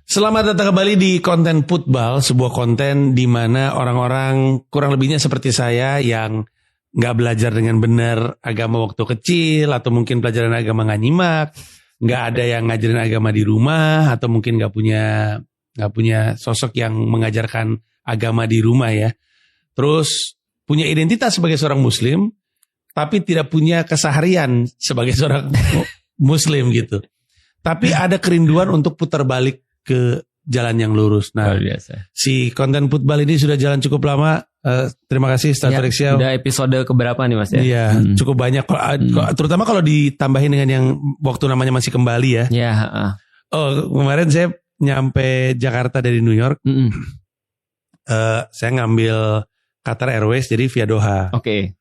Selamat datang kembali di konten Football, sebuah konten di mana orang-orang kurang lebihnya seperti saya yang nggak belajar dengan benar agama waktu kecil, atau mungkin pelajaran agama nggak nyimak, nggak ada yang ngajarin agama di rumah, atau mungkin nggak punya sosok yang mengajarkan agama di rumah ya. Terus punya identitas sebagai seorang Muslim, tapi tidak punya keseharian sebagai seorang Muslim gitu. Tapi ada kerinduan untuk putar balik ke jalan yang lurus. Nah, si konten Football ini sudah jalan cukup lama. Terima kasih Ustaz Felixia. Udah episode keberapa nih Mas ya? Iya, cukup banyak. Terutama kalau ditambahin dengan yang waktu namanya masih kembali ya. Iya. Oh, kemarin saya nyampe Jakarta dari New York. Saya ngambil Qatar Airways jadi via Doha. Oke.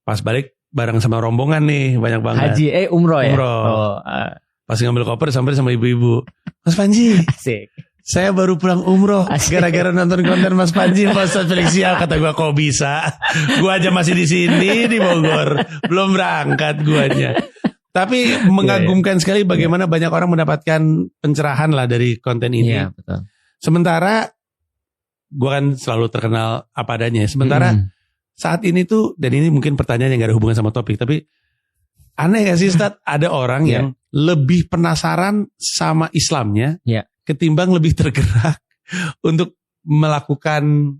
Pas balik bareng sama rombongan nih, banyak banget. Haji umroh ya? Umroh. Pas ngambil koper sampai sama ibu-ibu. Mas Panji. Asik. Saya baru pulang umroh. Gara-gara nonton konten Mas Panji, Mas Felixia. Kata gue, kok bisa? Gue aja masih di sini di Bogor, belum berangkat guanya. Tapi mengagumkan sekali bagaimana banyak orang mendapatkan pencerahan lah dari konten ini. Iya, betul. Sementara gue kan selalu terkenal apa adanya. Sementara saat ini tuh, dan ini mungkin pertanyaan yang gak ada hubungan sama topik, tapi aneh gak sih Ustaz, ada orang yang lebih penasaran sama Islamnya ketimbang lebih tergerak untuk melakukan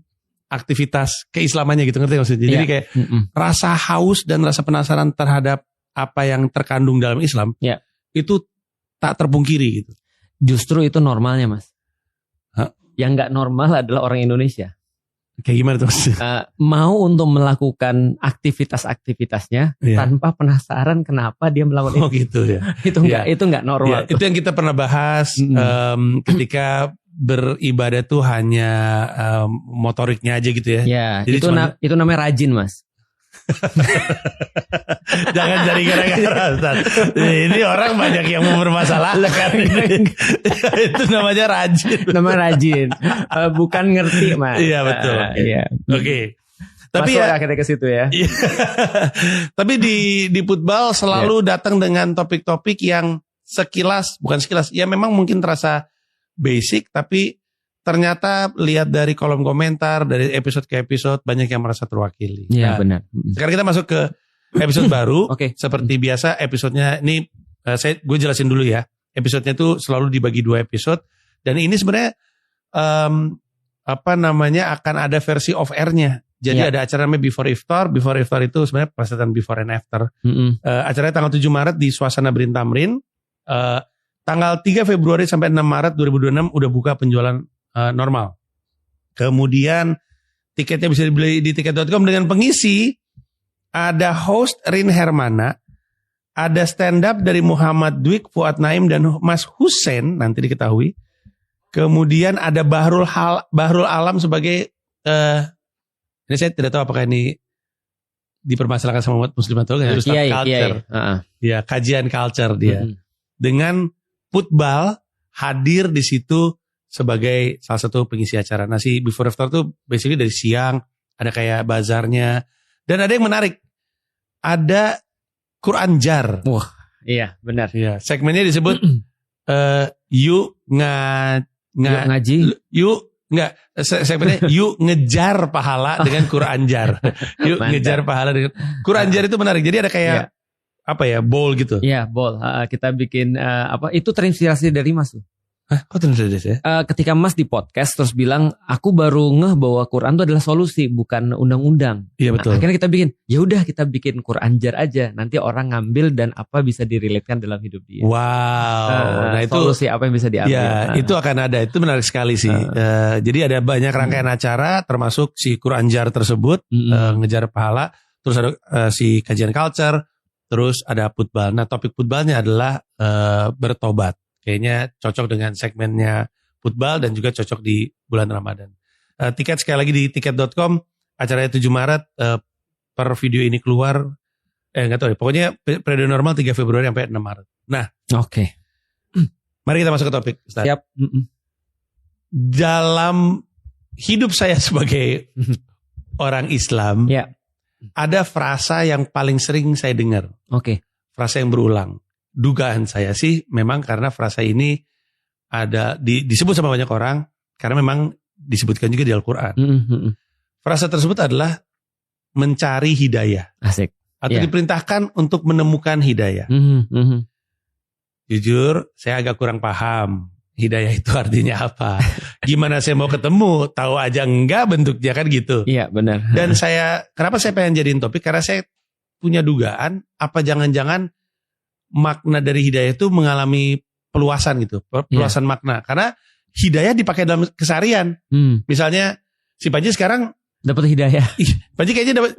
aktivitas keislamannya gitu, ngerti gak maksudnya? Jadi kayak rasa haus dan rasa penasaran terhadap apa yang terkandung dalam Islam itu tak terpungkiri gitu. Justru itu normalnya Mas. Yang gak normal adalah orang Indonesia. Kayak gimana tuh? Mau untuk melakukan aktivitas-aktivitasnya tanpa penasaran kenapa dia melakukan itu. Gitu ya. Itu enggak normal. Itu yang kita pernah bahas ketika beribadah tuh hanya motoriknya aja gitu ya. Ya, jadi itu namanya rajin Mas. Jangan cari gara-gara Ustaz. Ini orang banyak yang mempermasalahkan. Itu namanya rajin. Namanya rajin. Bukan ngerti Mas. Iya betul. Oke. Tapi ya akhirnya ke situ ya. Tapi di Football selalu datang dengan topik-topik yang bukan sekilas, ya memang mungkin terasa basic, tapi ternyata lihat dari kolom komentar, dari episode ke episode banyak yang merasa terwakili. Iya benar. Sekarang kita masuk ke episode baru. Seperti biasa episodenya ini gue jelasin dulu ya. Episodenya tuh selalu dibagi 2 episode, dan ini sebenarnya akan ada versi off airnya. Jadi ada acara namanya Before Iftar. Before Iftar itu sebenarnya persetan before and after. Acaranya tanggal 7 Maret di Suasana Brin Tamrin. Tanggal 3 Februari sampai 6 Maret 2026 udah buka penjualan normal. Kemudian tiketnya bisa dibeli di tiket.com dengan pengisi. Ada host Rin Hermana, ada stand up dari Muhammad Dwiq, Fuad Naim, dan Mas Hussein nanti diketahui. Kemudian ada Bahrul Alam sebagai ini saya tidak tahu apakah ini dipermasalahkan sama umat muslim atau enggak. Ustaz Culture. Ya, kajian culture dia. Dengan Football hadir di situ sebagai salah satu pengisi acara. Nah, si Before After tuh basically dari siang, ada kayak bazarnya, dan ada yang menarik, ada Quran Jar. Wah, iya benar. Iya, segmennya disebut segmennya yuk ngejar pahala dengan Quran Jar. Yuk ngejar pahala dengan Quran Jar, itu menarik. Jadi ada kayak bowl gitu. Iya, bowl. Kita bikin itu terinspirasi dari Mas tuh. Hah, kok terus ya? Ketika Mas di podcast terus bilang, aku baru ngeh bahwa Quran itu adalah solusi, bukan undang-undang. Iya betul. Akhirnya kita bikin Quran Jar aja. Nanti orang ngambil dan apa bisa direlatekan dalam hidup dia. Wow. Nah itu solusi apa yang bisa diambil. Ya, itu akan ada. Itu menarik sekali sih. Jadi ada banyak rangkaian acara, termasuk si Quran Jar tersebut, ngejar pahala. Terus ada si kajian culture. Terus ada Football. Nah, topik Footballnya adalah bertobat. Kayaknya cocok dengan segmennya Football dan juga cocok di bulan Ramadan. Tiket sekali lagi di tiket.com. Acaranya 7 Maret. Per video ini keluar. Nggak tahu ya. Pokoknya periode normal 3 Februari sampai 6 Maret. Nah. Oke. Mari kita masuk ke topik. Ustaz. Siap. Dalam hidup saya sebagai orang Islam. Ada frasa yang paling sering saya dengar. Frasa yang berulang. Dugaan saya sih memang karena frasa ini ada disebut sama banyak orang karena memang disebutkan juga di Al-Qur'an. Frasa tersebut adalah mencari hidayah. Asik. Atau diperintahkan untuk menemukan hidayah. Jujur, saya agak kurang paham hidayah itu artinya apa. Gimana saya mau ketemu, tahu aja enggak bentuknya kan gitu. Iya benar. Dan kenapa saya pengen jadiin topik? Karena saya punya dugaan, apa jangan-jangan makna dari hidayah itu mengalami peluasan gitu. Peluasan makna. Karena hidayah dipakai dalam keseharian. Misalnya, si Panji sekarang dapat hidayah. Panji kayaknya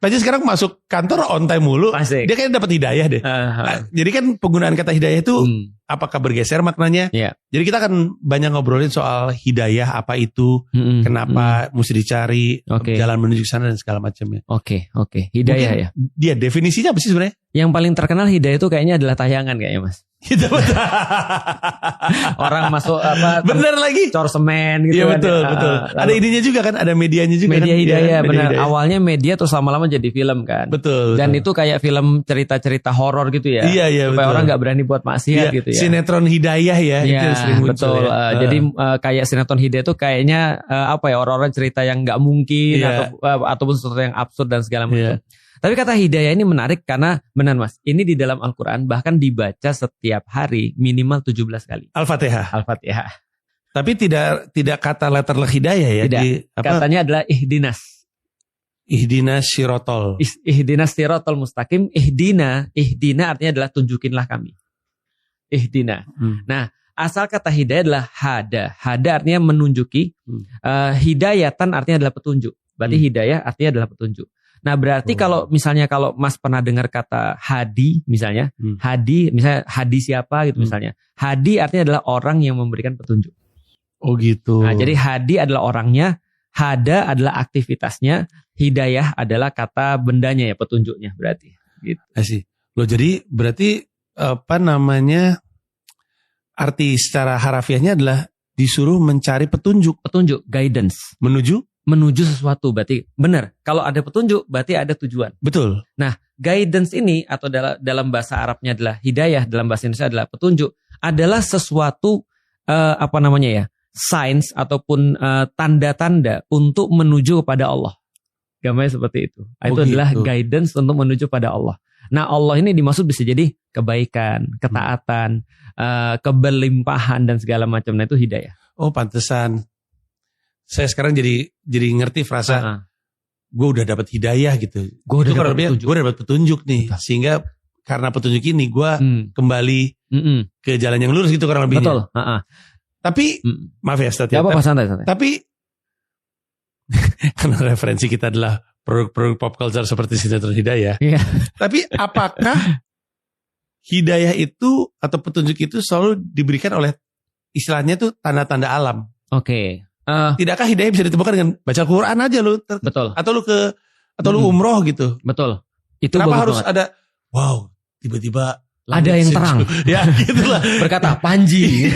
Panji sekarang masuk kantor on time mulu. Asik. Dia kayaknya dapat hidayah deh. Nah, jadi kan penggunaan kata hidayah itu apakah bergeser maknanya? Jadi kita akan banyak ngobrolin soal hidayah, apa itu, kenapa mesti dicari, jalan menuju sana dan segala macamnya. Oke. Hidayah. Mungkin ya. Dia definisinya apa sih sebenarnya? Yang paling terkenal hidayah itu kayaknya adalah tayangan kayaknya, Mas. Orang masuk bener lagi cor semen gitu. Iya betul. Ada idenya juga kan, ada medianya juga. Media kan? hidayah Media benar. Hidayah. Awalnya media terus lama-lama jadi film kan. Betul. Dan itu kayak film cerita-cerita horor gitu ya. Iya supaya betul. orang nggak berani buat maksiat gitu ya. Sinetron hidayah ya. Iya itu sering muncul, betul. Ya. Jadi kayak sinetron hidayah itu kayaknya orang-orang cerita yang nggak mungkin ataupun sesuatu yang absurd dan segala macam. Tapi kata hidayah ini menarik karena benar Mas, ini di dalam Al-Quran bahkan dibaca setiap hari minimal 17 kali. Al-Fatihah. Tapi tidak kata letter hidayah ya. Tidak. Katanya adalah ihdinas. Ihdinas sirotol. Ihdinas sirotol mustaqim. Ihdina artinya adalah tunjukinlah kami. Ihdina. Nah, asal kata hidayah adalah hada. Hada artinya menunjuki. Hidayatan artinya adalah petunjuk. Berarti hidayah artinya adalah petunjuk. Nah berarti kalau Mas pernah dengar kata hadi misalnya, hadi misalnya hadi siapa gitu misalnya. Hadi artinya adalah orang yang memberikan petunjuk. Oh gitu. Nah jadi hadi adalah orangnya, hada adalah aktivitasnya, hidayah adalah kata bendanya ya, petunjuknya berarti. Gitu. Asih. Loh jadi berarti arti secara harafiahnya adalah disuruh mencari petunjuk. Petunjuk, guidance. Menuju sesuatu berarti benar. Kalau ada petunjuk berarti ada tujuan. Betul. Nah, guidance ini atau dalam bahasa Arabnya adalah hidayah, dalam bahasa Indonesia adalah petunjuk, adalah sesuatu signs ataupun tanda-tanda untuk menuju kepada Allah. Gambarnya seperti itu. Itu adalah guidance untuk menuju pada Allah. Nah, Allah ini dimaksud bisa jadi kebaikan, ketaatan, keberlimpahan dan segala macam. Nah, itu hidayah. Oh, pantesan. Saya sekarang jadi ngerti frasa gue udah dapat hidayah gitu. Gue udah dapat petunjuk nih. Sehingga karena petunjuk ini gue kembali ke jalan yang lurus gitu kurang lebihnya. Betul. Tapi maaf ya Ustaz. Santai. Tapi karena referensi kita adalah produk-produk pop culture seperti sinetron hidayah. Yeah. Tapi apakah hidayah itu atau petunjuk itu selalu diberikan oleh istilahnya tuh tanda-tanda alam? Oke. Tidakkah hidayah bisa ditemukan dengan baca Quran aja lu? Betul. Atau lu umroh gitu? Betul. Itu kenapa harus ada tiba-tiba ada yang terang? Ya gitulah. Berkata Panji.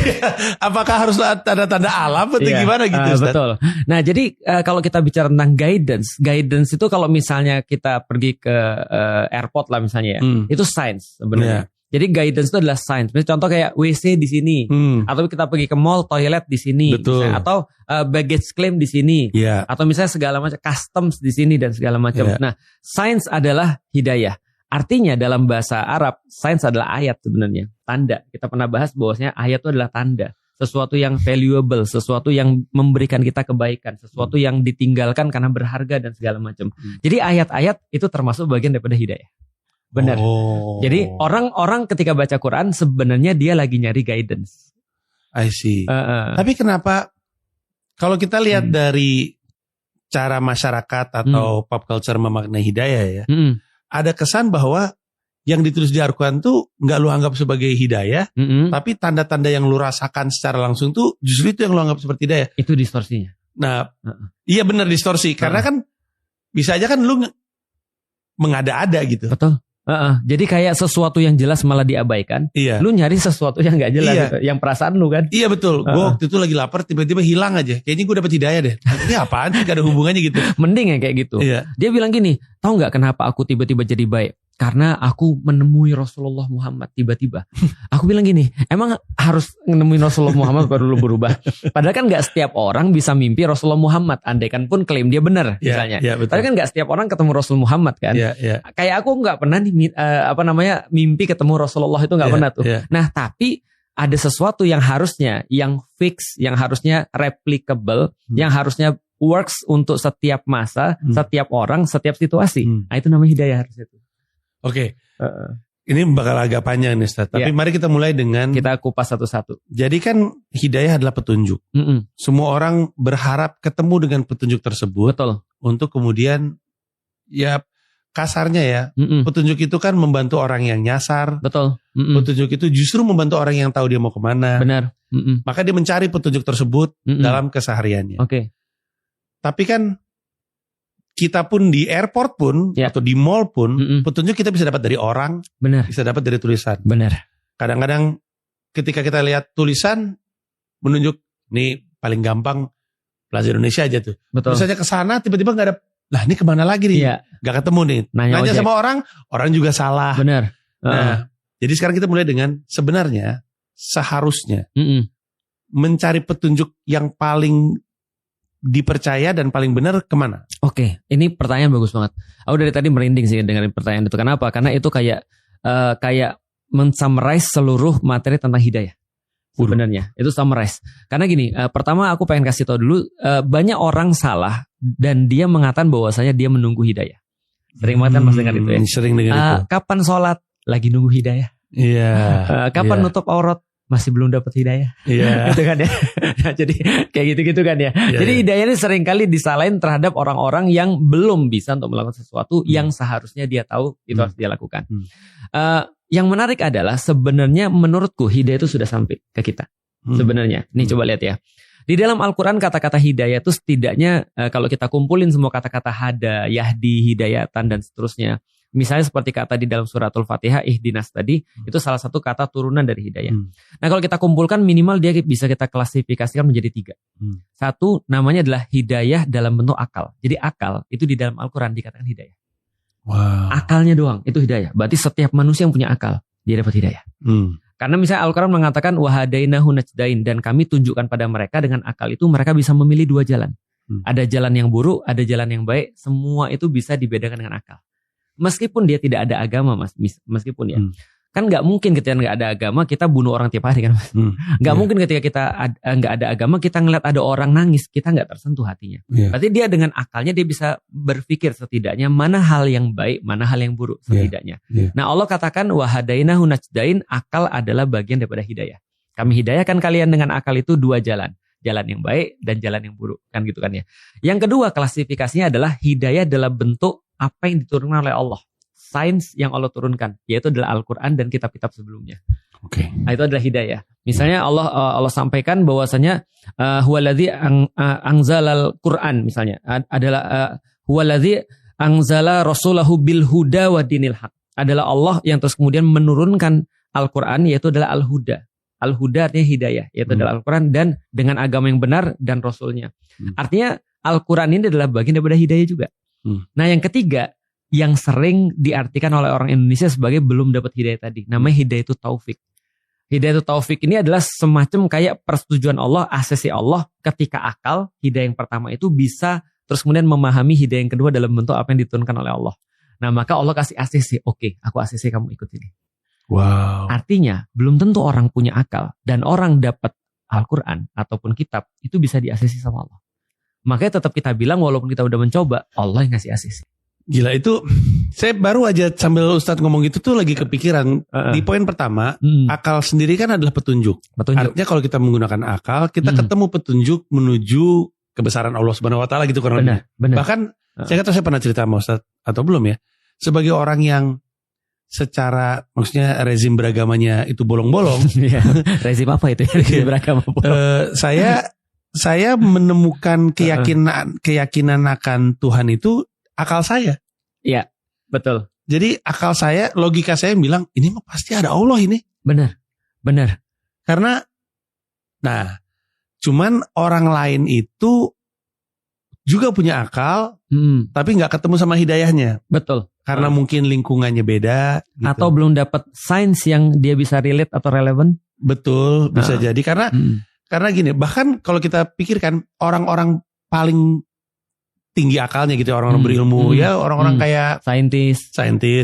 Apakah harus tanda-tanda alam atau gimana gitu Ustaz? Betul. Nah jadi kalau kita bicara tentang guidance itu kalau misalnya kita pergi ke airport lah misalnya ya, itu science sebenarnya. Jadi guidance itu adalah science. Misalnya contoh kayak WC di sini, atau kita pergi ke mall, toilet di sini, misalnya, atau baggage claim di sini, atau misalnya segala macam customs di sini dan segala macam. Nah, science adalah hidayah. Artinya dalam bahasa Arab, science adalah ayat sebenarnya, tanda. Kita pernah bahas bahwasanya ayat itu adalah tanda, sesuatu yang valuable, sesuatu yang memberikan kita kebaikan, sesuatu yang ditinggalkan karena berharga dan segala macam. Jadi ayat-ayat itu termasuk bagian daripada hidayah. Benar. Jadi orang-orang ketika baca Quran sebenarnya dia lagi nyari guidance. I see. Tapi kenapa kalau kita lihat dari cara masyarakat atau pop culture memaknai hidayah ya, ada kesan bahwa yang ditulis di Al-Quran tuh nggak lu anggap sebagai hidayah, tapi tanda-tanda yang lu rasakan secara langsung tuh justru itu yang lu anggap seperti hidayah. Itu distorsinya. Nah, iya benar distorsi karena kan bisa aja kan lu mengada-ada gitu. Betul. Jadi kayak sesuatu yang jelas malah diabaikan. Iya. Lu nyari sesuatu yang gak jelas gitu. Yang perasaan lu kan. Iya betul. Gue waktu itu lagi lapar tiba-tiba hilang aja. Kayaknya gue dapet hidayah deh. Ini apaan sih, gak ada hubungannya gitu. Mending ya kayak gitu. Iya. Dia bilang gini, tahu gak kenapa aku tiba-tiba jadi baik? Karena aku menemui Rasulullah Muhammad tiba-tiba. Aku bilang gini, emang harus menemui Rasulullah Muhammad baru lu berubah? Padahal kan gak setiap orang bisa mimpi Rasulullah Muhammad. Andaikan pun klaim dia benar misalnya. Tapi kan gak setiap orang ketemu Rasul Muhammad kan. Kayak aku gak pernah mimpi ketemu Rasulullah itu gak pernah tuh. Nah tapi ada sesuatu yang harusnya, yang fix, yang harusnya replicable, yang harusnya works untuk setiap masa, setiap orang, setiap situasi. Nah itu namanya hidayah harusnya tuh. Oke, ini bakal agak panjang nih Ustaz. Tapi mari kita mulai dengan kita kupas satu-satu. Jadi kan hidayah adalah petunjuk. Semua orang berharap ketemu dengan petunjuk tersebut. Betul. Untuk kemudian ya kasarnya ya, petunjuk itu kan membantu orang yang nyasar. Betul. Petunjuk itu justru membantu orang yang tahu dia mau kemana. Benar. Maka dia mencari petunjuk tersebut dalam kesehariannya. Oke. Tapi kan kita pun di airport pun atau di mall pun petunjuk kita bisa dapat dari orang, bisa dapat dari tulisan. Benar. Kadang-kadang ketika kita lihat tulisan menunjuk nih paling gampang Plaza Indonesia aja tuh. Betul. Misalnya ke sana tiba-tiba nggak ada, lah ini kemana lagi nih? Nggak ketemu nih. Nanya sama orang juga salah. Benar. Nah, jadi sekarang kita mulai dengan sebenarnya seharusnya mencari petunjuk yang paling dipercaya dan paling benar kemana? Oke, ini pertanyaan bagus banget. Aku dari tadi merinding sih dengerin pertanyaan itu. Kenapa? Karena itu kayak men-summarize seluruh materi tentang hidayah. Sebenarnya itu summarize. Karena gini, pertama aku pengen kasih tahu dulu, banyak orang salah dan dia mengatakan bahwasanya dia menunggu hidayah. Sering banget kan Mas dengar itu ya. Sering dengar itu. Kapan sholat? Lagi nunggu hidayah. Iya. Kapan nutup aurat? Masih belum dapat hidayah. Iya. Gitu kan ya. Jadi kayak gitu-gitu kan ya. Jadi hidayah ini seringkali disalahin terhadap orang-orang yang belum bisa untuk melakukan sesuatu yang seharusnya dia tahu itu harus dia lakukan. Yang menarik adalah sebenarnya menurutku hidayah itu sudah sampai ke kita. Sebenarnya. Nih coba lihat ya. Di dalam Al-Quran kata-kata hidayah itu setidaknya kalau kita kumpulin semua kata-kata hada, yahdi, hidayatan dan seterusnya. Misalnya seperti kata di dalam suratul Fatihah, ihdinas tadi, itu salah satu kata turunan dari hidayah. Nah kalau kita kumpulkan minimal dia bisa kita klasifikasikan menjadi 3. Satu namanya adalah hidayah dalam bentuk akal. Jadi akal itu di dalam Al-Quran dikatakan hidayah. Wow. Akalnya doang itu hidayah. Berarti setiap manusia yang punya akal, dia dapat hidayah. Karena misalnya Al-Quran mengatakan wahadainahu najdain, dan kami tunjukkan pada mereka dengan akal itu mereka bisa memilih 2 jalan. Ada jalan yang buruk, ada jalan yang baik. Semua itu bisa dibedakan dengan akal. Meskipun dia tidak ada agama Mas, meskipun ya. Kan gak mungkin ketika gak ada agama kita bunuh orang tiap hari kan Mas. Gak mungkin ketika kita gak ada agama kita ngeliat ada orang nangis, kita gak tersentuh hatinya. Berarti dia dengan akalnya dia bisa berpikir setidaknya mana hal yang baik, mana hal yang buruk setidaknya. Nah Allah katakan wahadainahu najdain, akal adalah bagian daripada hidayah. Kami hidayahkan kalian dengan akal itu 2 jalan. Jalan yang baik dan jalan yang buruk. Kan gitu kan ya. Yang kedua klasifikasinya adalah hidayah dalam bentuk apa yang diturunkan oleh Allah. Sains yang Allah turunkan. Yaitu adalah Al-Quran dan kitab-kitab sebelumnya. Nah, itu adalah hidayah. Misalnya Allah sampaikan bahwasanya huwaladzi anzalal Quran misalnya. Adalah huwaladzi anzala rasulahu bil huda wa dinil haq. Adalah Allah yang terus kemudian menurunkan Al-Quran yaitu adalah Al-Huda. Al-Huda artinya hidayah, yaitu adalah Al-Quran dan dengan agama yang benar dan Rasulnya. Artinya Al-Quran ini adalah bagian daripada hidayah juga. Nah yang ketiga, yang sering diartikan oleh orang Indonesia sebagai belum dapat hidayah tadi, namanya hidayah itu taufik. Hidayah itu taufik ini adalah semacam kayak persetujuan Allah, asesi Allah ketika akal, hidayah yang pertama itu bisa terus kemudian memahami hidayah yang kedua dalam bentuk apa yang diturunkan oleh Allah. Nah maka Allah kasih asesi, oke, aku asesi kamu ikut ini. Wow. Artinya belum tentu orang punya akal dan orang dapat Al-Quran ataupun kitab itu bisa diasesi sama Allah. Makanya tetap kita bilang walaupun kita udah mencoba, Allah yang ngasih asesi. Gila itu, saya baru aja sambil Ustadz ngomong gitu tuh lagi kepikiran di poin pertama, akal sendiri kan adalah petunjuk. Artinya kalau kita menggunakan akal, kita ketemu petunjuk menuju kebesaran Allah Subhanahu Wa Taala gitu kan. Bahkan saya kata saya pernah cerita sama Ustadz atau belum ya, sebagai orang yang secara maksudnya rezim beragamanya itu bolong-bolong. Rezim apa itu? Rezim beragama bolong. Saya menemukan keyakinan akan Tuhan itu akal saya. Iya, betul. Jadi akal saya, logika saya bilang ini mah pasti ada Allah ini. Benar. Karena cuman orang lain itu juga punya akal, tapi nggak ketemu sama hidayahnya. Betul. karena mungkin lingkungannya beda gitu. Atau belum dapat sains yang dia bisa relate atau relevan. Betul, bisa jadi karena gini, bahkan kalau kita pikirkan orang-orang paling tinggi akalnya gitu, orang-orang berilmu ya, orang-orang kayak saintis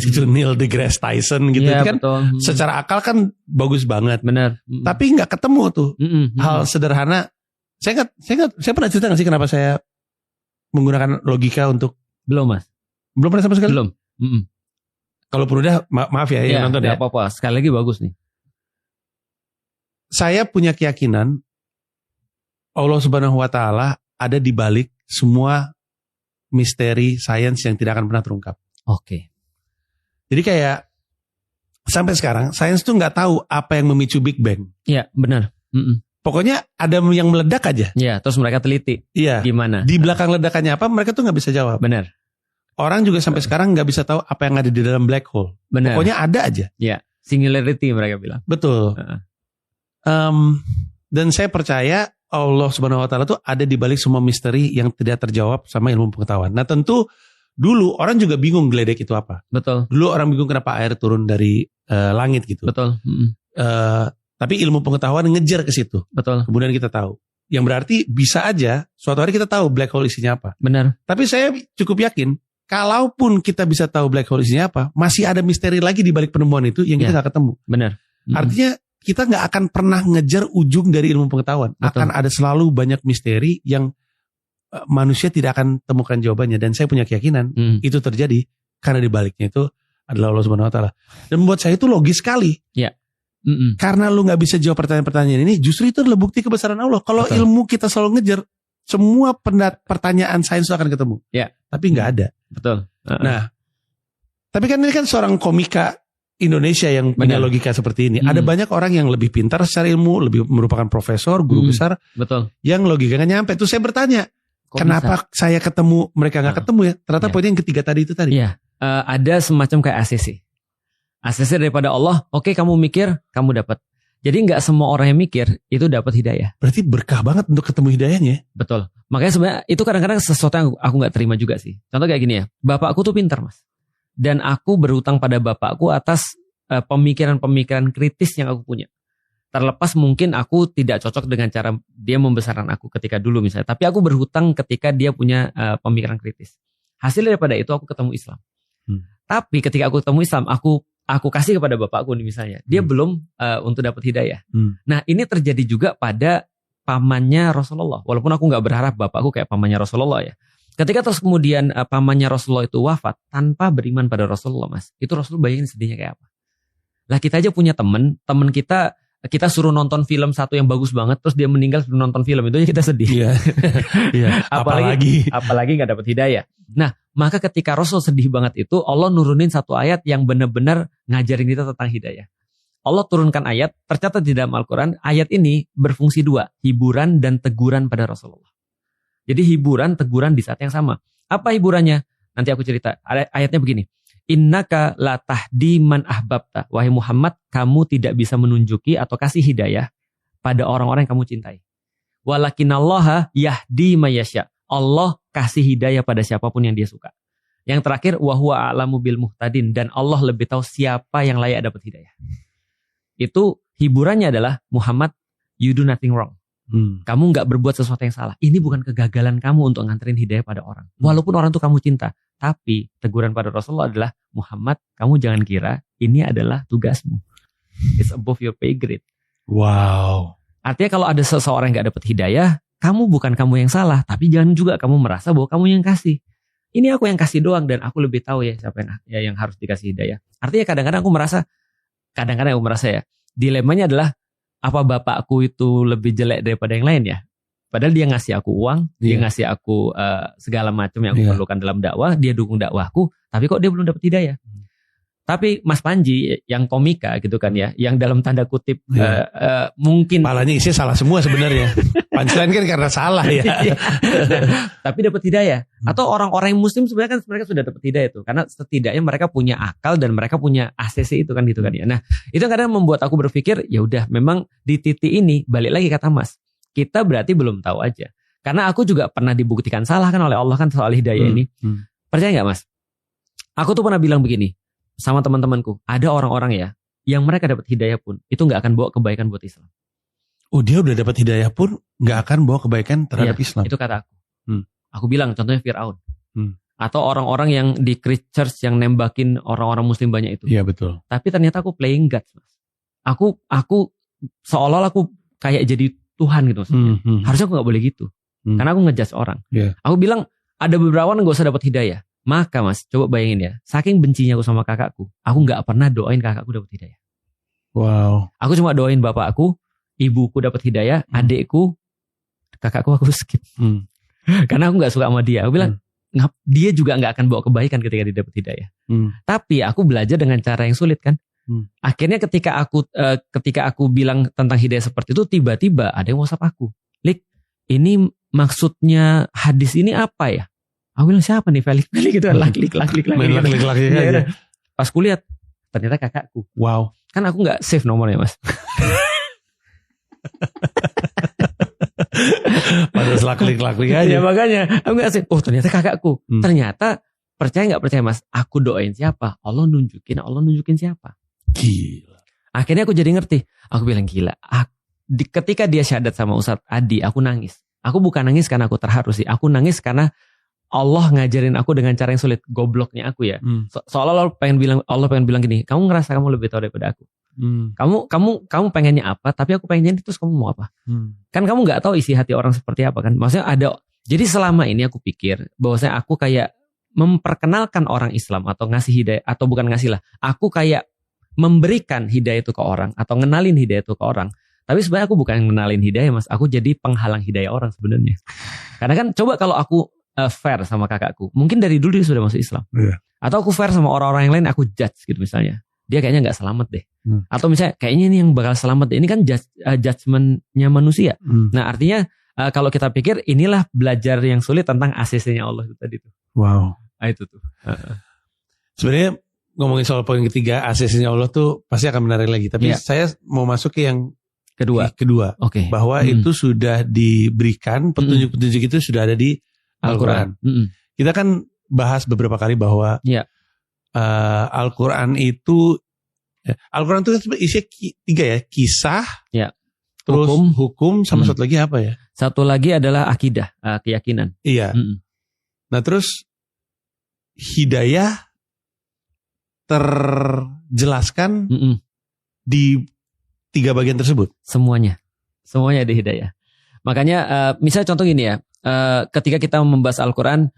gitu, Neil deGrasse Tyson gitu, ya, kan secara akal kan bagus banget. Benar. Tapi nggak ketemu tuh hal sederhana. Saya pernah cerita nggak sih kenapa saya menggunakan logika untuk belum mas? Belum pernah sama sekali. Belum. Kalau perlu dah maaf ya yang nonton ya. Apa-apa. Sekali lagi bagus nih. Saya punya keyakinan Allah Subhanahu Wa Taala ada di balik semua misteri sains yang tidak akan pernah terungkap. Oke. Jadi kayak sampai sekarang sains tuh nggak tahu apa yang memicu Big Bang. Iya benar. Pokoknya ada yang meledak aja. Iya. Terus mereka teliti. Iya. Gimana? Di belakang ledakannya apa mereka tuh nggak bisa jawab. Benar. Orang juga sampai sekarang nggak bisa tahu apa yang ada di dalam black hole. Benar. Pokoknya ada aja. Iya. Singularity mereka bilang. Betul. Dan saya percaya Allah Subhanahu Wa Taala tuh ada di balik semua misteri yang tidak terjawab sama ilmu pengetahuan. Nah tentu dulu orang juga bingung geledek itu apa. Betul. Dulu orang bingung kenapa air turun dari langit gitu. Betul. Tapi ilmu pengetahuan ngejar ke situ. Betul. Kemudian kita tahu. Yang berarti bisa aja suatu hari kita tahu black hole isinya apa. Benar. Tapi saya cukup yakin kalaupun kita bisa tahu black hole isinya apa, masih ada misteri lagi di balik penemuan itu yang kita nggak ketemu. Benar. Artinya kita nggak akan pernah ngejar ujung dari ilmu pengetahuan. Betul. Akan ada selalu banyak misteri yang manusia tidak akan temukan jawabannya. Dan saya punya keyakinan itu terjadi karena di baliknya itu adalah Allah Subhanahu Wa Taala. Dan buat saya itu logis sekali. Ya. Karena lu nggak bisa jawab pertanyaan-pertanyaan ini, justru itu adalah bukti kebesaran Allah. Kalau ilmu kita selalu ngejar, semua pertanyaan sains itu akan ketemu. Ya. Tapi nggak ada. Betul. Nah, tapi kan ini kan seorang komika Indonesia yang punya logika seperti ini. Ada banyak orang yang lebih pintar secara ilmu, lebih merupakan profesor, guru besar. Betul. Yang logikanya nyampe. Terus saya bertanya, kenapa saya ketemu, mereka nggak ketemu ya? Ternyata poin yang ketiga tadi itu tadi. Iya. Ada semacam kayak ACC. ACC daripada Allah, oke kamu mikir, kamu dapat. Jadi nggak semua orang yang mikir itu dapat hidayah. Berarti berkah banget untuk ketemu hidayahnya. Betul. Makanya sebenarnya itu kadang-kadang sesuatu yang aku nggak terima juga sih. Contoh kayak gini ya, bapakku tuh pintar mas. Dan aku berutang pada bapakku atas pemikiran-pemikiran kritis yang aku punya. Terlepas mungkin aku tidak cocok dengan cara dia membesarkan aku ketika dulu misalnya. Tapi aku berhutang ketika dia punya pemikiran kritis. Hasil daripada itu aku ketemu Islam. Tapi ketika aku ketemu Islam, aku kasih kepada bapakku nih misalnya. Dia belum untuk dapat hidayah. Nah ini terjadi juga pada pamannya Rasulullah. Walaupun aku gak berharap bapakku kayak pamannya Rasulullah ya. Ketika terus kemudian pamannya Rasulullah itu wafat tanpa beriman pada Rasulullah mas. Itu Rasulullah bayangin sedihnya kayak apa. Lah kita aja punya teman kita suruh nonton film satu yang bagus banget. Terus dia meninggal suruh nonton film. Itu aja kita sedih. Iya. apalagi gak dapat hidayah. Nah maka ketika Rasul sedih banget itu Allah nurunin satu ayat yang benar-benar ngajarin kita tentang hidayah. Allah turunkan ayat, tercatat di dalam Al-Quran, ayat ini berfungsi dua, hiburan dan teguran pada Rasulullah. Jadi hiburan, teguran di saat yang sama. Apa hiburannya? Nanti aku cerita. Ayatnya begini. Innaka la tahdi man ahbabta. Wahai Muhammad, kamu tidak bisa menunjuki atau kasih hidayah pada orang-orang yang kamu cintai. Walakinallaha yahdi mayasya. Allah kasih hidayah pada siapapun yang dia suka. Yang terakhir, wahuwa a'lamu bil muhtadin. Dan Allah lebih tahu siapa yang layak dapat hidayah. Itu hiburannya adalah Muhammad, you do nothing wrong. Kamu gak berbuat sesuatu yang salah. Ini bukan kegagalan kamu untuk nganterin hidayah pada orang. Walaupun orang itu kamu cinta. Tapi teguran pada Rasulullah adalah Muhammad, kamu jangan kira ini adalah tugasmu. It's above your pay grade. Wow. Artinya kalau ada seseorang yang gak dapat hidayah, kamu bukan kamu yang salah. Tapi jangan juga kamu merasa bahwa kamu yang kasih. Ini aku yang kasih doang dan aku lebih tahu ya siapa yang harus dikasih hidayah. Artinya kadang-kadang aku merasa ya, dilemanya adalah apa bapakku itu lebih jelek daripada yang lain ya? Padahal dia ngasih aku uang, dia ngasih aku segala macam yang aku perlukan dalam dakwah, dia dukung dakwahku, tapi kok dia belum dapat hidayah. Tapi Mas Panji yang komika gitu kan ya, yang dalam tanda kutip mungkin palanya isi salah semua sebenarnya. Punchline kan karena salah ya. Tapi dapat hidayah. Atau orang-orang yang muslim sebenarnya kan mereka sudah dapat hidayah itu, karena setidaknya mereka punya akal dan mereka punya ACC itu kan gitu kan ya. Nah, itu kadang membuat aku berpikir ya udah memang di titik ini balik lagi kata Mas. Kita berarti belum tahu aja. Karena aku juga pernah dibuktikan salah kan oleh Allah kan soal hidayah ini. Percaya nggak Mas? Aku tuh pernah bilang begini sama teman-temanku, ada orang-orang ya yang mereka dapat hidayah pun itu nggak akan bawa kebaikan buat Islam. Oh, dia udah dapat hidayah pun nggak akan bawa kebaikan terhadap Islam. Itu kata aku. Aku bilang contohnya Fir'aun. Atau orang-orang yang di Christchurch yang nembakin orang-orang Muslim banyak itu. Iya betul. Tapi ternyata aku playing God. Aku seolah-olah aku kayak jadi Tuhan gitu maksudnya. Harusnya aku nggak boleh gitu. Karena aku ngejudge orang. Aku bilang ada beberapa orang nggak usah dapat hidayah. Maka Mas, coba bayangin ya, saking bencinya aku sama kakakku, aku nggak pernah doain kakakku dapat hidayah. Wow. Aku cuma doain bapakku, ibuku dapat hidayah, adikku, kakakku aku skip. Karena aku nggak suka sama dia. Aku bilang, dia juga nggak akan bawa kebaikan ketika dia dapat hidayah. Tapi aku belajar dengan cara yang sulit kan. Akhirnya ketika aku bilang tentang hidayah seperti itu, tiba-tiba ada yang WhatsApp aku, Lik, ini maksudnya hadis ini apa ya? Aku bilang siapa nih Felix gitu, laki-laki. aja. Pas kulihat ternyata kakakku. Wow. Kan aku nggak save nomornya Mas. Pada klik aja. Ya makanya aku nggak save. Oh ternyata kakakku. Ternyata percaya nggak percaya Mas? Aku doain siapa? Allah nunjukin siapa? Gila. Akhirnya aku jadi ngerti. Aku bilang gila. Ketika dia syahadat sama Ustadz Adi, aku nangis. Aku bukan nangis karena aku terharu sih. Aku nangis karena Allah ngajarin aku dengan cara yang sulit. Gobloknya aku ya. Seolah-olah Allah pengen bilang gini, kamu ngerasa kamu lebih tahu daripada aku. Kamu pengennya apa, tapi aku pengennya itu, terus kamu mau apa? Kan kamu nggak tahu isi hati orang seperti apa kan. Maksudnya jadi selama ini aku pikir bahwasanya aku kayak memperkenalkan orang Islam atau ngasih hidayah, atau bukan ngasih lah, aku kayak memberikan hidayah itu ke orang atau ngenalin hidayah itu ke orang. Tapi sebenarnya aku bukan ngenalin hidayah Mas, aku jadi penghalang hidayah orang sebenarnya. Karena kan coba kalau aku fair sama kakakku, mungkin dari dulu dia sudah masuk Islam. Atau aku fair sama orang-orang yang lain, aku judge gitu misalnya, dia kayaknya nggak selamat deh. Atau misalnya kayaknya ini yang bakal selamat deh. Ini kan judgement-nya manusia. Nah artinya kalau kita pikir inilah belajar yang sulit tentang ACC-nya Allah itu tadi tuh. Wow. Nah, itu tuh. Sebenarnya ngomongin soal poin ketiga, ACC-nya Allah tuh pasti akan menarik lagi. Tapi saya mau masuk ke yang kedua. Okay. Bahwa itu sudah diberikan, petunjuk-petunjuk itu sudah ada di Al-Quran. Kita kan bahas beberapa kali bahwa Al-Quran itu isinya tiga ya, kisah, terus hukum sama satu lagi apa ya? Satu lagi adalah akidah, keyakinan. Iya. Nah terus hidayah terjelaskan di tiga bagian tersebut. Semuanya ada hidayah. Makanya misalnya contoh gini ya. Ketika kita membahas Al-Quran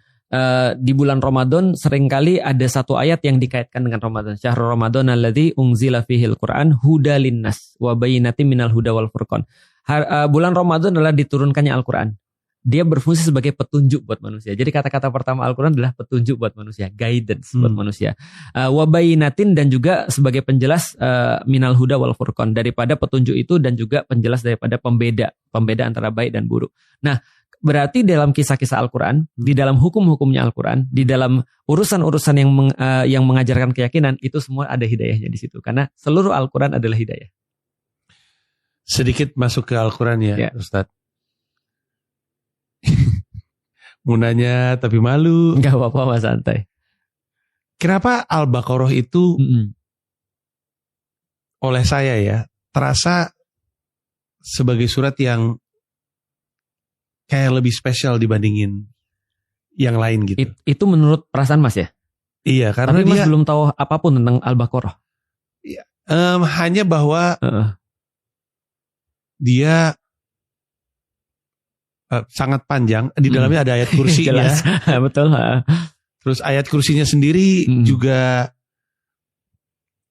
di bulan Ramadan, seringkali ada satu ayat yang dikaitkan dengan Ramadan. Syahrul Ramadan alladzi unzila fihil Quran huda linnas wa bayyinatin minal huda wal furqan. Bulan Ramadan adalah diturunkannya Al-Quran. Dia berfungsi sebagai petunjuk buat manusia. Jadi kata-kata pertama Al-Quran adalah petunjuk buat manusia, guidance buat manusia. Wa bayyinatin, dan juga sebagai penjelas minal huda wal furqan, daripada petunjuk itu dan juga penjelas daripada pembeda antara baik dan buruk. Nah, berarti dalam kisah-kisah Al-Quran, di dalam hukum-hukumnya Al-Quran, di dalam urusan-urusan yang mengajarkan keyakinan, itu semua ada hidayahnya di situ. Karena seluruh Al-Quran adalah hidayah. Sedikit masuk ke Al-Quran ya. Ustadz. Mau nanya tapi malu. Gak apa-apa Mas, santai. Kenapa Al-Baqarah itu oleh saya ya terasa sebagai surat yang kayak lebih spesial dibandingin yang lain gitu. Itu menurut perasaan Mas ya? Iya, karena tapi Mas belum tahu apapun tentang Al-Baqarah. Iya, hanya bahwa dia sangat panjang. Di dalamnya ada ayat kursinya. Betul. Terus ayat kursinya sendiri juga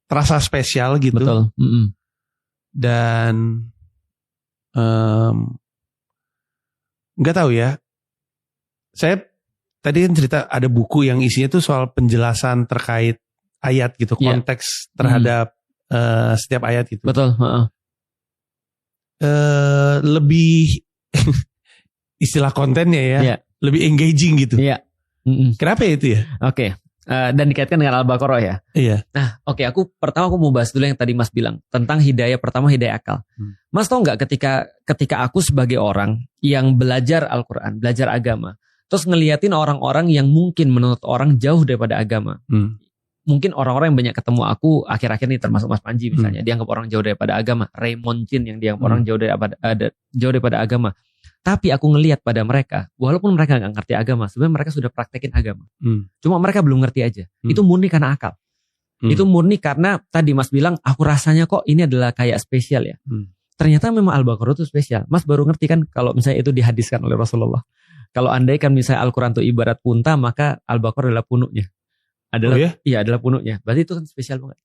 terasa spesial gitu. Betul. Dan nggak tahu ya. Saya tadi kan cerita ada buku yang isinya tuh soal penjelasan terkait ayat gitu, konteks terhadap setiap ayat gitu. Betul. Lebih istilah kontennya ya, lebih engaging gitu. Iya. Kenapa ya itu ya? Oke. Dan dikaitkan dengan Al-Baqarah ya. Iya. Nah, oke, aku mau bahas dulu yang tadi Mas bilang tentang hidayah. Pertama, hidayah akal. Mas tahu nggak ketika aku sebagai orang yang belajar Al-Quran, belajar agama, Terus ngeliatin orang-orang yang mungkin menurut orang jauh daripada agama. Mungkin orang-orang yang banyak ketemu aku akhir-akhir ini termasuk Mas Panji misalnya, dianggap orang jauh daripada agama. Raymond Chin yang dianggap orang jauh daripada agama. Tapi aku ngelihat pada mereka, walaupun mereka nggak ngerti agama, sebenarnya mereka sudah praktekin agama. Cuma mereka belum ngerti aja. Itu murni karena akal. Itu murni karena tadi Mas bilang, aku rasanya kok ini adalah kayak spesial ya. Ternyata memang Al-Baqarah itu spesial. Mas baru ngerti kan kalau misalnya itu dihadiskan oleh Rasulullah. Kalau andai kan misalnya Al-Quran itu ibarat punta, maka Al-Baqarah adalah punuknya. Iya adalah punuknya. Berarti itu kan spesial banget.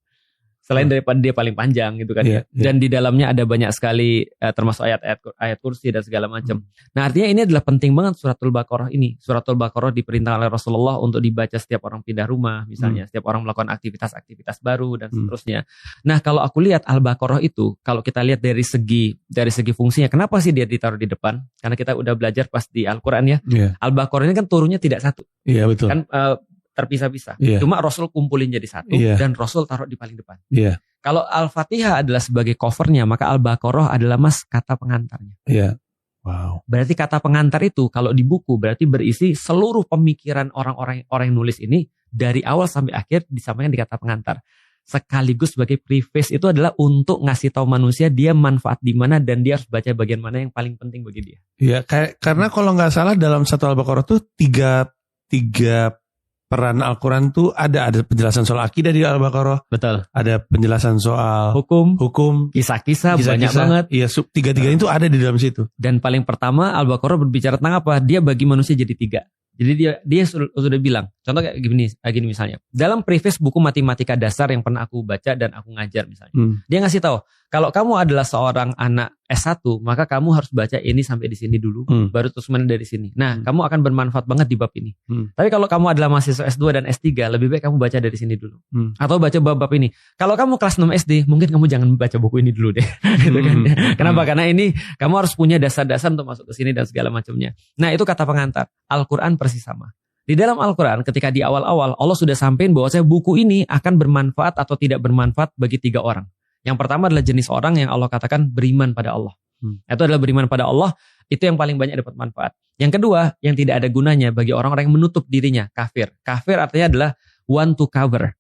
Selain daripada dia paling panjang gitu kan ya. Dan di dalamnya ada banyak sekali termasuk ayat kursi dan segala macam. Nah artinya ini adalah penting banget Suratul Baqarah ini. Suratul Baqarah diperintahkan oleh Rasulullah untuk dibaca setiap orang pindah rumah misalnya. Setiap orang melakukan aktivitas-aktivitas baru dan seterusnya. Nah kalau aku lihat Al-Baqarah itu, kalau kita lihat dari segi fungsinya, kenapa sih dia ditaruh di depan? Karena kita udah belajar pas di Al-Quran ya. Al-Baqarah ini kan turunnya tidak satu. Iya betul. Kan terpisah-pisah. Cuma Rasul kumpulin jadi satu dan Rasul taruh di paling depan. Kalau Al-Fatihah adalah sebagai covernya, maka Al-Baqarah adalah Mas kata pengantarnya. Wow. Berarti kata pengantar itu kalau di buku berarti berisi seluruh pemikiran orang yang nulis ini dari awal sampai akhir disampaikan di kata pengantar. Sekaligus sebagai preface itu adalah untuk ngasih tahu manusia dia manfaat di mana dan dia harus baca bagian mana yang paling penting bagi dia. Iya, karena kalau nggak salah dalam satu Al-Baqarah tuh tiga peran Al-Quran tuh ada penjelasan soal akidah di Al-Baqarah. Betul. Ada penjelasan soal hukum, kisah-kisah banyak banget. Iya, tiga itu ada di dalam situ. Dan paling pertama Al-Baqarah berbicara tentang apa? Dia bagi manusia jadi 3. Jadi dia sudah bilang, contoh kayak gini misalnya. Dalam preface buku matematika dasar yang pernah aku baca dan aku ngajar misalnya. Dia ngasih tahu, kalau kamu adalah seorang anak S1, maka kamu harus baca ini sampai di sini dulu, baru terus dari sini. Nah, kamu akan bermanfaat banget di bab ini. Tapi kalau kamu adalah mahasiswa S2 dan S3, lebih baik kamu baca dari sini dulu. Atau baca bab ini. Kalau kamu kelas 6 SD, mungkin kamu jangan baca buku ini dulu deh. Gitu kan. Kenapa? Karena ini kamu harus punya dasar-dasar untuk masuk ke sini dan segala macamnya. Nah, itu kata pengantar. Al-Quran persis sama. Di dalam Al-Quran ketika di awal-awal Allah sudah sampaikan bahwa buku ini akan bermanfaat atau tidak bermanfaat bagi 3 orang. Yang pertama adalah jenis orang yang Allah katakan beriman pada Allah. Itu adalah beriman pada Allah, itu yang paling banyak dapat manfaat. Yang kedua, yang tidak ada gunanya bagi orang-orang yang menutup dirinya, kafir. Kafir artinya adalah want to cover.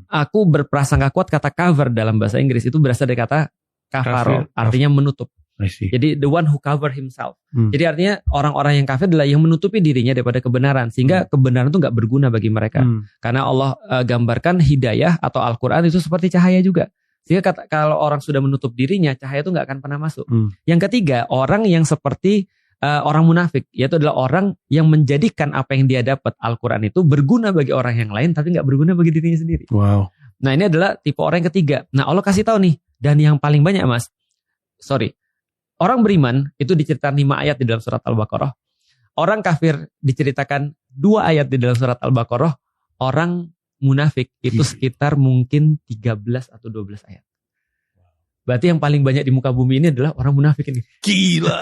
Aku berprasangka kuat kata cover dalam bahasa Inggris itu berasal dari kata kafaro, artinya menutup. Jadi the one who cover himself. Jadi artinya orang-orang yang kafir adalah yang menutupi dirinya daripada kebenaran. Sehingga kebenaran itu gak berguna bagi mereka. Karena Allah gambarkan hidayah atau Al-Quran itu seperti cahaya juga. Sehingga kalau orang sudah menutup dirinya, cahaya itu gak akan pernah masuk. Yang ketiga, orang yang seperti orang munafik. Yaitu adalah orang yang menjadikan apa yang dia dapat Al-Quran itu berguna bagi orang yang lain, tapi gak berguna bagi dirinya sendiri. Wow. Nah ini adalah tipe orang yang ketiga. Nah Allah kasih tahu nih, dan yang paling banyak orang beriman itu diceritakan 5 ayat di dalam surat Al-Baqarah. Orang kafir diceritakan 2 ayat di dalam surat Al-Baqarah. Orang munafik itu sekitar mungkin 13 atau 12 ayat. Berarti yang paling banyak di muka bumi ini adalah orang munafik ini. Gila.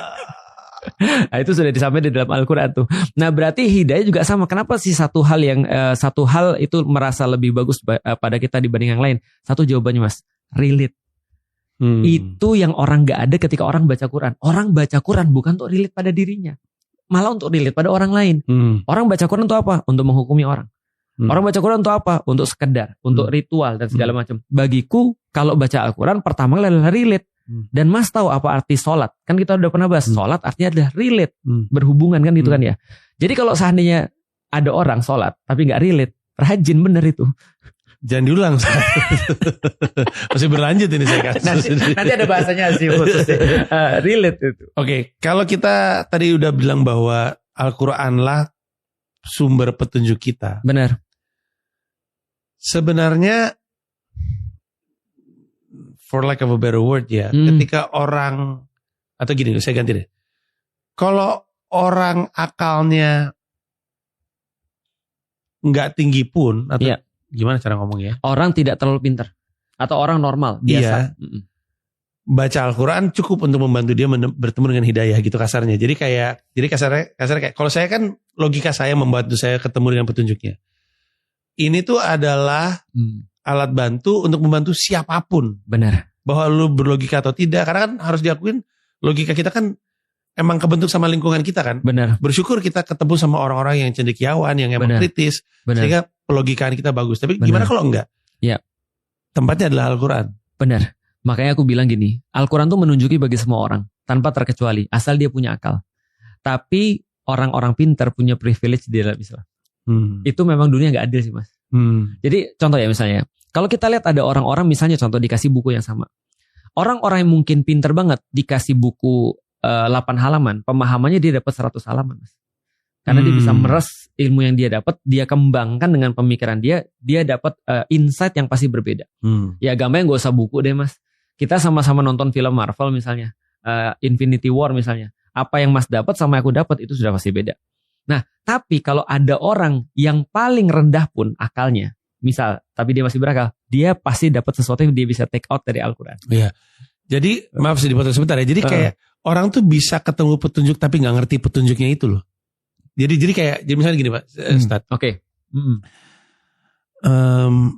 Nah, itu sudah disampaikan di dalam Al-Quran tuh. Nah berarti hidayah juga sama. Kenapa sih satu hal itu merasa lebih bagus pada kita dibanding yang lain? Satu jawabannya Mas, relate. Itu yang orang gak ada ketika orang baca Quran. Orang baca Quran bukan untuk relate pada dirinya, malah untuk relate pada orang lain. Orang baca Quran untuk apa? Untuk menghukumi orang. Orang baca Quran untuk apa? Untuk sekedar, untuk ritual dan segala macam. Bagiku kalau baca Al-Quran pertama adalah relate. Dan Mas tahu apa arti sholat? Kan kita udah pernah bahas sholat artinya adalah relate, berhubungan kan gitu kan ya. Jadi kalau seandainya ada orang sholat tapi gak relate, rajin bener itu. Jangan diulang. Masih berlanjut ini saya kasih. Nanti ada bahasanya sih khususnya. Relate itu. Oke, kalau kita tadi udah bilang bahwa Al-Quran lah sumber petunjuk kita. Benar. Sebenarnya, for lack of a better word ya, ketika orang, atau gini, saya ganti deh. Kalau orang akalnya nggak tinggi pun, atau gimana cara ngomongnya? Orang tidak terlalu pintar atau orang normal biasa. Iya. Baca Al-Quran cukup untuk membantu dia bertemu dengan hidayah gitu kasarnya. Jadi kasarnya kayak kalau saya kan logika saya membantu saya ketemu dengan petunjuknya. Ini tuh adalah alat bantu untuk membantu siapapun. Benar. Bahwa lu berlogika atau tidak, karena kan harus diakuin logika kita kan emang kebentuk sama lingkungan kita kan. Benar. Bersyukur kita ketemu sama orang-orang yang cendekiawan, yang emang kritis. Benar. Sehingga pelogikaan kita bagus. Tapi gimana kalau enggak? Ya. Tempatnya adalah Al-Quran. Benar. Makanya aku bilang gini, Al-Quran tuh menunjuki bagi semua orang. Tanpa terkecuali. Asal dia punya akal. Tapi orang-orang pintar punya privilege di dalam Islam. Itu memang dunia gak adil sih mas. Jadi contoh ya misalnya. Kalau kita lihat ada orang-orang misalnya contoh dikasih buku yang sama. Orang-orang yang mungkin pintar banget dikasih buku 8 halaman. Pemahamannya dia dapat 100 halaman mas. Karena dia bisa meres ilmu yang dia dapat, dia kembangkan dengan pemikiran dia dapat insight yang pasti berbeda. Ya gampang gak usah buku deh mas. Kita sama-sama nonton film Marvel misalnya, Infinity War misalnya. Apa yang mas dapat sama yang aku dapat itu sudah pasti beda. Nah tapi kalau ada orang yang paling rendah pun akalnya, misal tapi dia masih berakal, dia pasti dapat sesuatu yang dia bisa take out dari Al-Quran. Iya. Jadi maaf saya dipotong sebentar ya. Jadi kayak orang tuh bisa ketemu petunjuk tapi nggak ngerti petunjuknya itu loh. Jadi kayak misalnya gini Pak, Ustaz. Oke.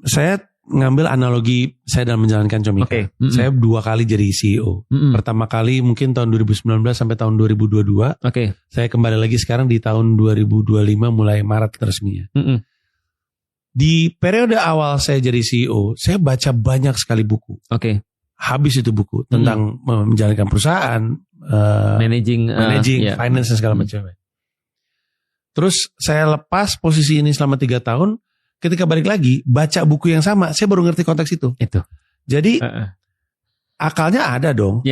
Saya ngambil analogi saya dalam menjalankan Comika. Saya 2 kali jadi CEO. Pertama kali mungkin tahun 2019 sampai tahun 2022. Saya kembali lagi sekarang di tahun 2025 mulai Maret resminya. Di periode awal saya jadi CEO, saya baca banyak sekali buku. Habis itu buku tentang menjalankan perusahaan, managing finance dan segala macam. Terus saya lepas posisi ini selama 3 tahun. Ketika balik lagi baca buku yang sama, saya baru ngerti konteks itu. Jadi akalnya ada dong.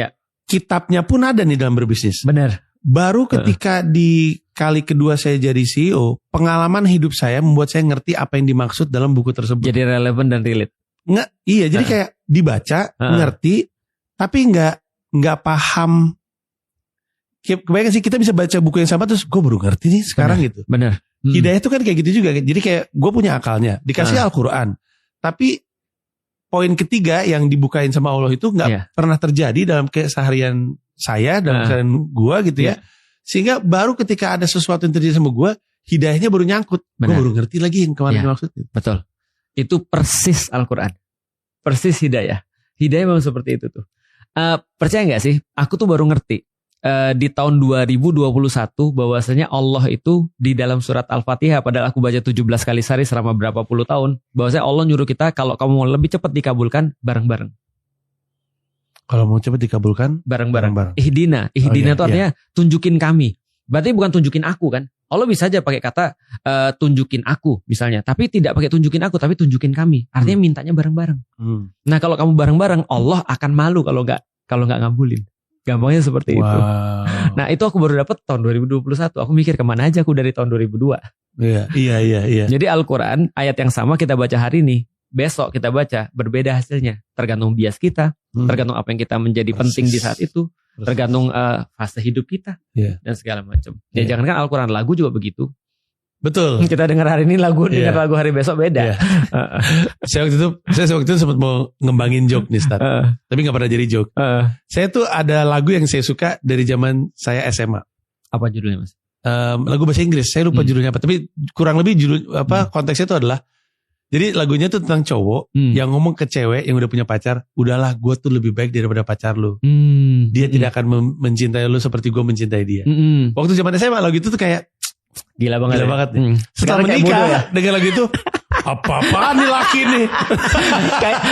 Kitabnya pun ada nih dalam berbisnis. Benar. Baru ketika di kali kedua saya jadi CEO, pengalaman hidup saya membuat saya ngerti apa yang dimaksud dalam buku tersebut. Jadi relevan dan relate. Iya, jadi kayak dibaca, ngerti, tapi nggak paham. Kebanyakan sih kita bisa baca buku yang sama terus gue baru ngerti nih sekarang gitu. Benar. Hidayah itu kan kayak gitu juga. Jadi kayak gue punya akalnya, dikasih Al-Quran, tapi poin ketiga yang dibukain sama Allah itu nggak pernah terjadi dalam keseharian saya, dalam keseharian gue gitu ya. Sehingga baru ketika ada sesuatu yang terjadi sama gue, hidayahnya baru nyangkut. Gue baru ngerti lagi yang kemarin maksudnya. Betul. Itu persis Al-Quran. Persis hidayah. Hidayah memang seperti itu tuh. Percaya gak sih? Aku tuh baru ngerti. Di tahun 2021 bahwasanya Allah itu di dalam surat Al-Fatihah, padahal aku baca 17 kali sehari selama berapa puluh tahun, bahwasanya Allah nyuruh kita kalau kamu mau lebih cepat dikabulkan bareng-bareng. Kalau mau cepat dikabulkan bareng-bareng. Ihdina itu artinya tunjukin kami. Berarti bukan tunjukin aku kan? Allah bisa aja pakai kata tunjukin aku misalnya, tapi tidak pakai tunjukin aku, tapi tunjukin kami. Artinya mintanya bareng-bareng. Nah kalau kamu bareng-bareng, Allah akan malu kalau nggak ngabulin. Gampangnya seperti itu. Nah itu aku baru dapat tahun 2021. Aku mikir kemana aja aku dari tahun 2002. Iya. Jadi Al-Quran ayat yang sama kita baca hari ini, besok kita baca berbeda hasilnya. Tergantung bias kita, tergantung apa yang kita menjadi penting di saat itu, tergantung fase hidup kita dan segala macam. Ya jangankan Al-Quran, lagu juga begitu. Betul. Kita dengar hari ini lagu, dengar lagu hari besok beda. Saya waktu itu sempat mau ngembangin joke nih, Stat. Tapi gak pernah jadi joke. Saya tuh ada lagu yang saya suka dari zaman saya SMA. Apa judulnya mas? Lagu bahasa Inggris. Saya lupa judulnya apa. Tapi kurang lebih konteksnya itu adalah, jadi lagunya tuh tentang cowok yang ngomong ke cewek yang udah punya pacar, udahlah gue tuh lebih baik daripada pacar lu. Dia tidak akan mencintai lu seperti gue mencintai dia. Waktu zaman SMA lagu itu tuh kayak Gila banget. Setelah menikah ya? Dengan lagu itu, apa-apaan nih laki nih?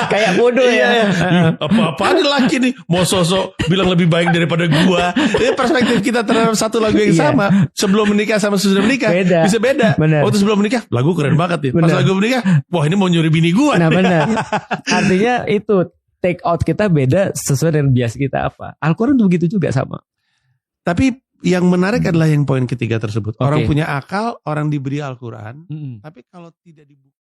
kayak bodoh ya. Apa-apaan nih laki nih? Mau sosok bilang lebih baik daripada gua. Ini perspektif kita terhadap satu lagu yang sama. Sebelum menikah sama sesudah menikah bisa beda. Waktu sebelum menikah lagu keren banget nih. Pas lagu menikah, wah ini mau nyuri bini gua. Nah benar. Artinya itu take out kita beda sesuai dengan bias kita apa. Al-Quran begitu juga sama. Tapi yang menarik adalah yang poin ketiga tersebut. Orang punya akal, orang diberi Al-Quran, tapi kalau tidak dibuka